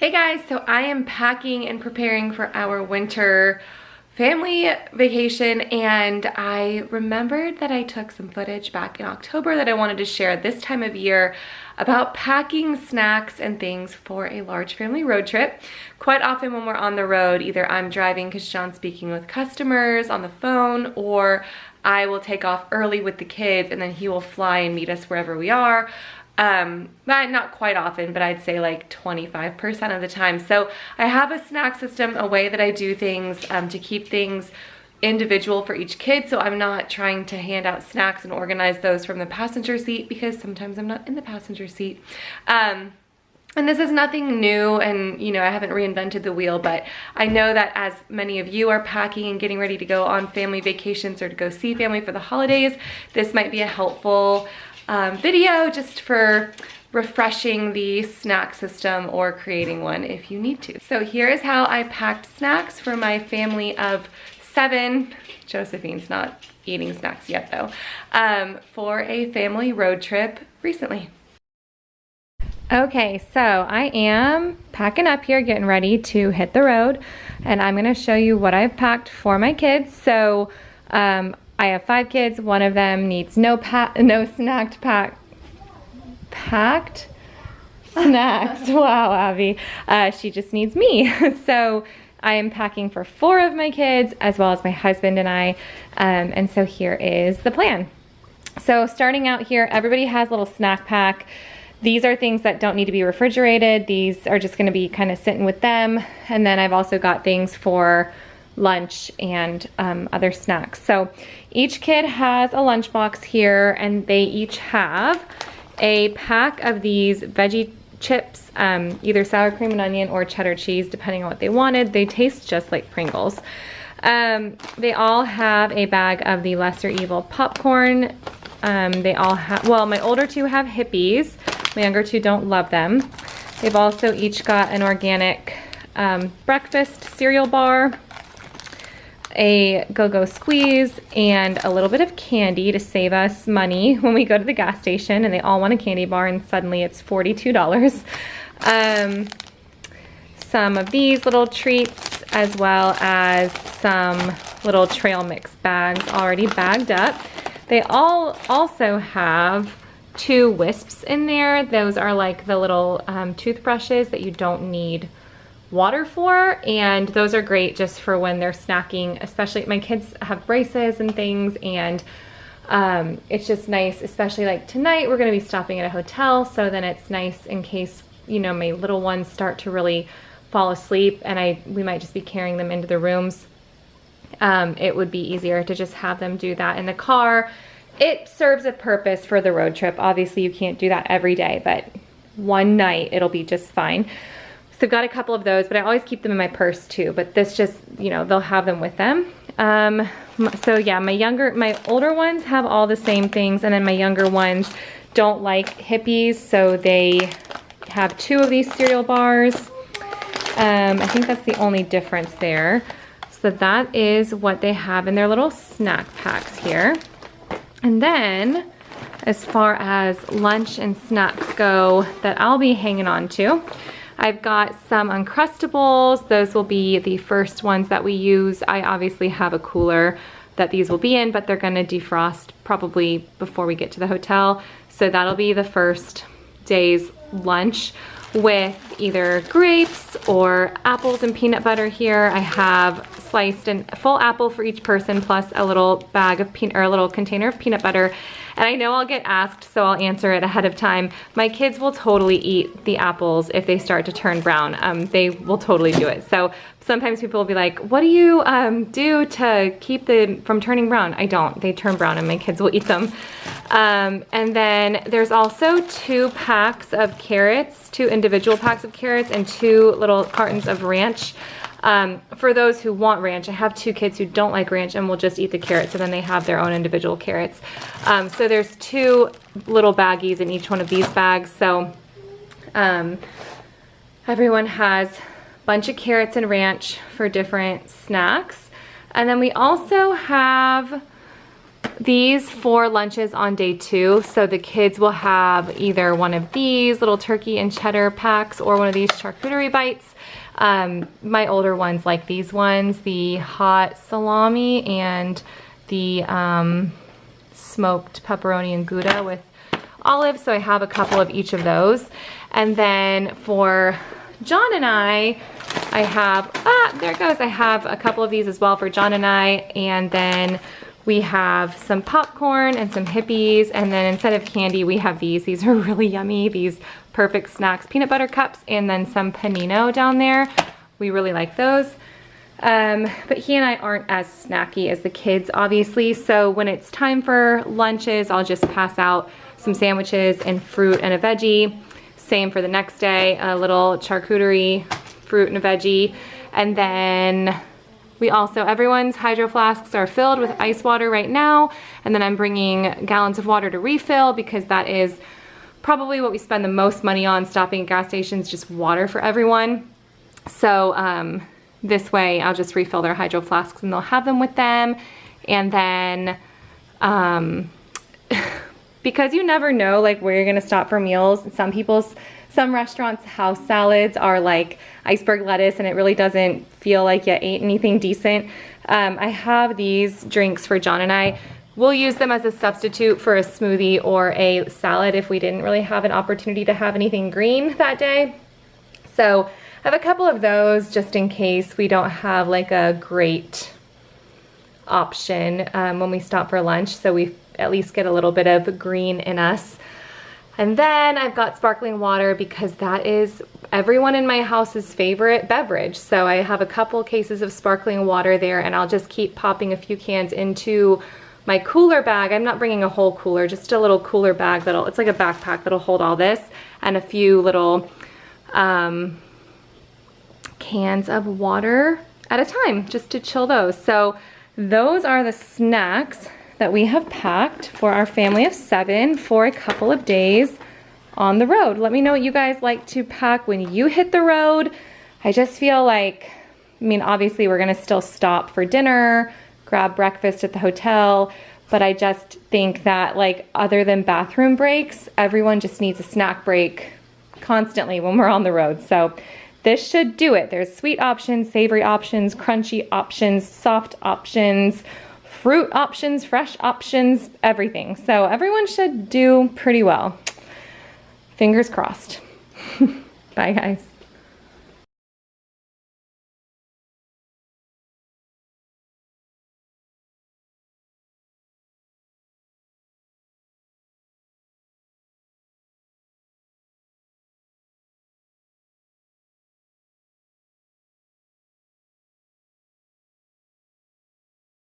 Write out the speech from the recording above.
Hey guys, so I am packing and preparing for our winter family vacation, and I remembered that I took some footage back in October that I wanted to share this time of year about packing snacks and things for a large family road trip. Quite often when we're on the road, either I'm driving because John's speaking with customers on the phone, or I will take off early with the kids and then he will fly and meet us wherever we are. Not quite often, but I'd say like 25% of the time. So I have a snack system, a way that I do things to keep things individual for each kid. So I'm not trying to hand out snacks and organize those from the passenger seat because sometimes I'm not in the passenger seat. And this is nothing new, and you know, I haven't reinvented the wheel, but I know that as many of you are packing and getting ready to go on family vacations or to go see family for the holidays, this might be a helpful video just for refreshing the snack system or creating one if you need to. So here is how I packed snacks for my family of 7. Josephine's not eating snacks yet though, for a family road trip recently. Okay, so I am packing up here, getting ready to hit the road, and I'm gonna show you what I've packed for my kids. So I have 5 kids. One of them needs no snacked packed snacks. Wow, Abby. She just needs me. So I am packing for 4 of my kids as well as my husband and I. And so here is the plan. So starting out here, everybody has a little snack pack. These are things that don't need to be refrigerated. These are just gonna be kind of sitting with them. And then I've also got things for lunch and other snacks. So each kid has a lunchbox here, and they each have a pack of these veggie chips, either sour cream and onion or cheddar cheese, depending on what they wanted. They taste just like Pringles. They all have a bag of the lesser evil popcorn. They all have, well, my older 2 have Hippies. My younger 2 don't love them. They've also each got an organic breakfast cereal bar, a go-go squeeze, and a little bit of candy to save us money when we go to the gas station and they all want a candy bar and suddenly it's $42. Some of these little treats, as well as some little trail mix bags already bagged up. They all also have 2 wisps in there. Those are like the little toothbrushes that you don't need water for, and those are great just for when they're snacking. Especially my kids have braces and things, and it's just nice, especially like tonight we're going to be stopping at a hotel, so then it's nice in case, you know, my little ones start to really fall asleep and we might just be carrying them into the rooms. It would be easier to just have them do that in the car. It serves a purpose for the road trip. Obviously you can't do that every day, but one night it'll be just fine. So I've got a couple of those, but I always keep them in my purse too, but this just, you know, they'll have them with them. So yeah, my older ones have all the same things, and then my younger ones don't like Hippies, so they have 2 of these cereal bars. I think that's the only difference there. So that is what they have in their little snack packs here. And then as far as lunch and snacks go that I'll be hanging on to, I've got some Uncrustables. Those will be the first ones that we use. I obviously have a cooler that these will be in, but they're gonna defrost probably before we get to the hotel. So that'll be the first day's lunch, with either grapes or apples and peanut butter here. I have sliced and full apple for each person, plus a little bag of a little container of peanut butter. And I know I'll get asked, so I'll answer it ahead of time. My kids will totally eat the apples if they start to turn brown. They will totally do it. So sometimes people will be like, what do you do to keep them from turning brown? I don't. They turn brown and my kids will eat them. And then there's also 2 packs of carrots, 2 individual packs of carrots, and 2 little cartons of ranch. For those who want ranch, I have 2 kids who don't like ranch and will just eat the carrots, so then they have their own individual carrots. So there's 2 little baggies in each one of these bags. So everyone has a bunch of carrots and ranch for different snacks. And then we also have these for lunches on day 2. So the kids will have either one of these little turkey and cheddar packs or one of these charcuterie bites. My older ones like these ones, the hot salami and the smoked pepperoni and Gouda with olives. So I have a couple of each of those. And then for John and I have, there it goes. I have a couple of these as well for John and I. And then we have some popcorn and some Hippies, and then instead of candy, we have these. These are really yummy, these perfect snacks, peanut butter cups, and then some panino down there. We really like those. But he and I aren't as snacky as the kids, obviously, so when it's time for lunches, I'll just pass out some sandwiches and fruit and a veggie. Same for the next day, a little charcuterie, fruit and a veggie, and then we also, everyone's hydro flasks are filled with ice water right now, and then I'm bringing gallons of water to refill because that is probably what we spend the most money on stopping at gas stations, just water for everyone. So this way I'll just refill their hydro flasks and they'll have them with them. And then because you never know like where you're gonna stop for meals, some restaurants' house salads are like iceberg lettuce and it really doesn't feel like you ate anything decent. I have these drinks for John and I. We'll use them as a substitute for a smoothie or a salad if we didn't really have an opportunity to have anything green that day. So I have a couple of those just in case we don't have like a great option when we stop for lunch, so we at least get a little bit of green in us. And then I've got sparkling water because that is everyone in my house's favorite beverage. So I have a couple cases of sparkling water there, and I'll just keep popping a few cans into my cooler bag. I'm not bringing a whole cooler, just a little cooler bag it's like a backpack that'll hold all this, and a few little cans of water at a time just to chill those. So those are the snacks that we have packed for our family of 7 for a couple of days on the road. Let me know what you guys like to pack when you hit the road. I just feel like, I mean, obviously we're gonna still stop for dinner, grab breakfast at the hotel, but I just think that like other than bathroom breaks, everyone just needs a snack break constantly when we're on the road. So this should do it. There's sweet options, savory options, crunchy options, soft options, fruit options, fresh options, everything. So everyone should do pretty well. Fingers crossed. Bye guys.